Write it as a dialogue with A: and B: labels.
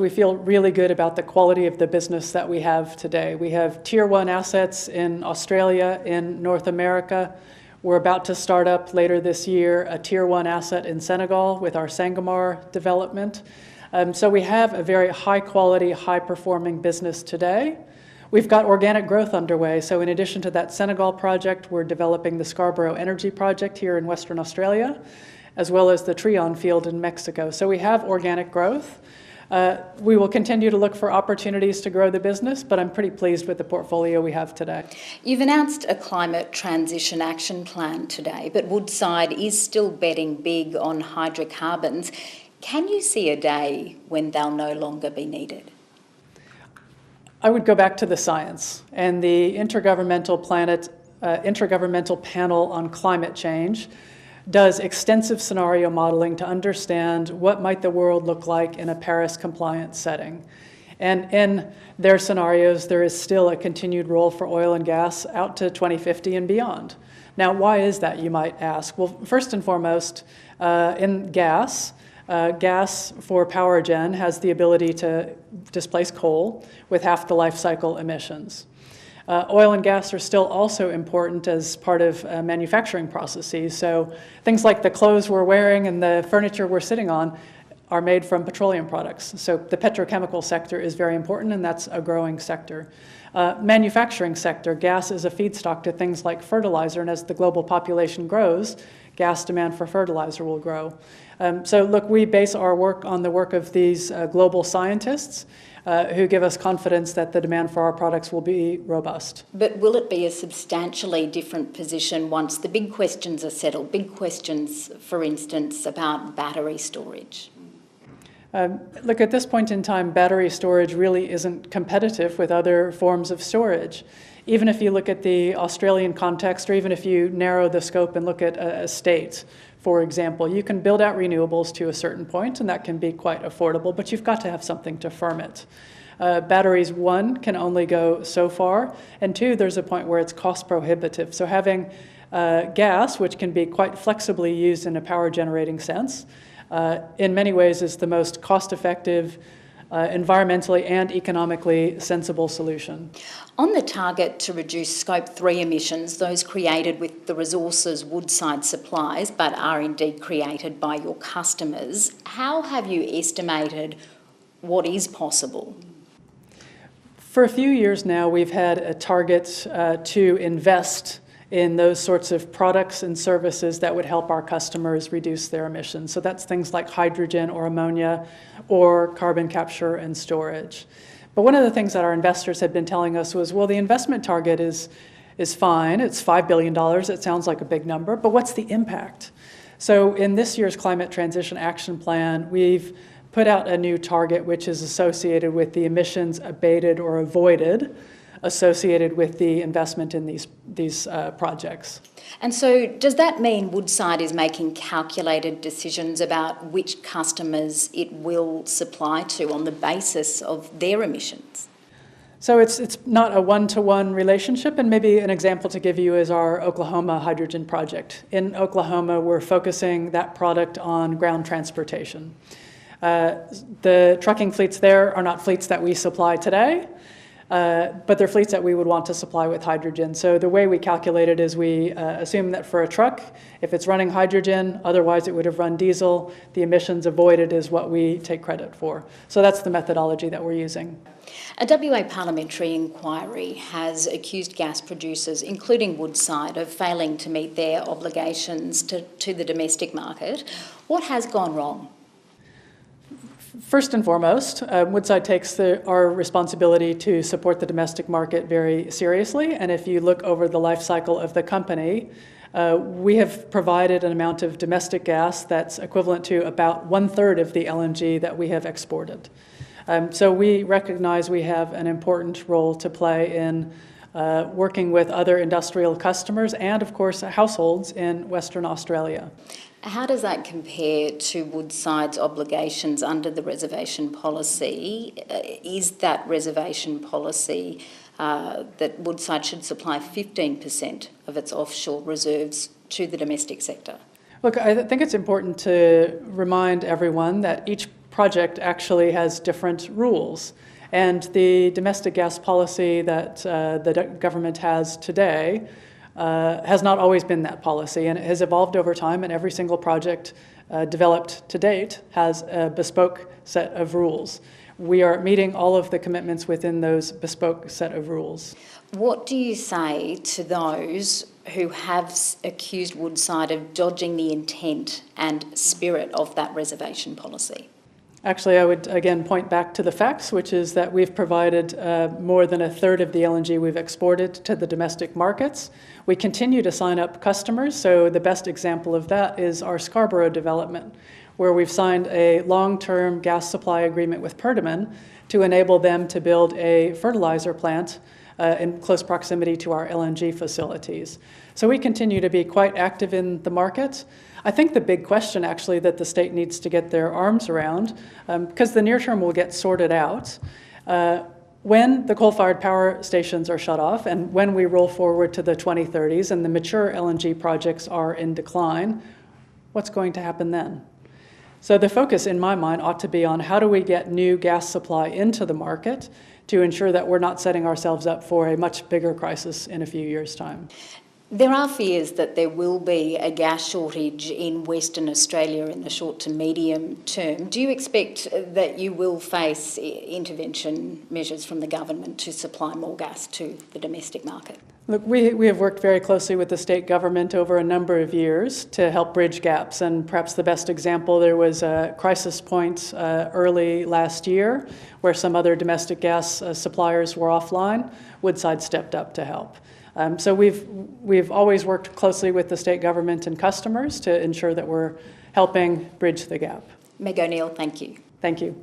A: we feel really good about the quality of the business that we have today. We have Tier 1 assets in Australia, in North America. We're about to start up later this year a Tier 1 asset in Senegal with our Sangomar development. So we have a very high-quality, high-performing business today. We've got organic growth underway. So in addition to that Senegal project, we're developing the Scarborough Energy Project here in Western Australia, as well as the Trion field in Mexico. So we have organic growth. We will continue to look for opportunities to grow the business, but I'm pretty pleased with the portfolio we have today.
B: You've announced a climate transition action plan today, but Woodside is still betting big on hydrocarbons. Can you see a day when they'll no longer be needed?
A: I would go back to the science and the Intergovernmental Panel on Climate Change does extensive scenario modeling to understand what might the world look like in a Paris compliance setting. And in their scenarios, there is still a continued role for oil and gas out to 2050 and beyond. Now, why is that, you might ask? Well, first and foremost, in gas for power gen has the ability to displace coal with half the life cycle emissions. Oil and gas are still also important as part of manufacturing processes. So things like the clothes we're wearing and the furniture we're sitting on are made from petroleum products. So the petrochemical sector is very important, and that's a growing sector. Manufacturing sector, gas is a feedstock to things like fertilizer, and as the global population grows, gas demand for fertilizer will grow. So look, we base our work on the work of these global scientists who give us confidence that the demand for our products will be robust.
B: But will it be a substantially different position once the big questions are settled? Big questions, for instance, about battery storage.
A: Look, at this point in time, battery storage really isn't competitive with other forms of storage. Even if you look at the Australian context, or even if you narrow the scope and look at a state, for example, you can build out renewables to a certain point, and that can be quite affordable, but you've got to have something to firm it. Batteries, one, can only go so far, and two, there's a point where it's cost prohibitive. So having gas, which can be quite flexibly used in a power generating sense, in many ways is the most cost-effective, environmentally and economically sensible solution.
B: On the target to reduce Scope 3 emissions, those created with the resources Woodside supplies but are indeed created by your customers, how have you estimated what is possible?
A: For a few years now, we've had a target to invest in those sorts of products and services that would help our customers reduce their emissions. So that's things like hydrogen or ammonia or carbon capture and storage. But one of the things that our investors had been telling us was, well, the investment target is fine. It's $5 billion. It sounds like a big number, but what's the impact? So in this year's Climate Transition Action Plan, we've put out a new target which is associated with the emissions abated or avoided associated with the investment in these projects.
B: And so does that mean Woodside is making calculated decisions about which customers it will supply to on the basis of their emissions?
A: So it's not a one-to-one relationship, and maybe an example to give you is our Oklahoma hydrogen project. In Oklahoma, we're focusing that product on ground transportation. The trucking fleets there are not fleets that we supply today, but they're fleets that we would want to supply with hydrogen. So the way we calculate it is we assume that for a truck, if it's running hydrogen, otherwise it would have run diesel, the emissions avoided is what we take credit for. So that's the methodology that we're using.
B: A WA parliamentary inquiry has accused gas producers, including Woodside, of failing to meet their obligations to the domestic market. What has gone wrong?
A: First and foremost, Woodside takes our responsibility to support the domestic market very seriously, and if you look over the life cycle of the company, we have provided an amount of domestic gas that's equivalent to about 1/3 of the LNG that we have exported. So we recognize we have an important role to play in working with other industrial customers and, of course, households in Western Australia.
B: How does that compare to Woodside's obligations under the reservation policy? Is that reservation policy that Woodside should supply 15% of its offshore reserves to the domestic sector?
A: Look, I think it's important to remind everyone that each project actually has different rules. And the domestic gas policy that the government has today has not always been that policy, and it has evolved over time, and every single project developed to date has a bespoke set of rules. We are meeting all of the commitments within those bespoke set of rules.
B: What do you say to those who have accused Woodside of dodging the intent and spirit of that reservation policy?
A: Actually, I would again point back to the facts, which is that we've provided more than a third of the LNG we've exported to the domestic markets. We continue to sign up customers, so the best example of that is our Scarborough development, where we've signed a long-term gas supply agreement with Perdaman to enable them to build a fertilizer plant in close proximity to our LNG facilities. So we continue to be quite active in the market. I think the big question actually that the state needs to get their arms around, because the near term will get sorted out, when the coal-fired power stations are shut off and when we roll forward to the 2030s and the mature LNG projects are in decline, what's going to happen then? So the focus in my mind ought to be on how do we get new gas supply into the market to ensure that we're not setting ourselves up for a much bigger crisis in a few years' time.
B: There are fears that there will be a gas shortage in Western Australia in the short to medium term. Do you expect that you will face intervention measures from the government to supply more gas to the domestic market?
A: Look, we have worked very closely with the state government over a number of years to help bridge gaps, and perhaps the best example, there was a crisis point early last year where some other domestic gas suppliers were offline. Woodside stepped up to help. So we've always worked closely with the state government and customers to ensure that we're helping bridge the gap.
B: Meg O'Neill, thank you.
A: Thank you.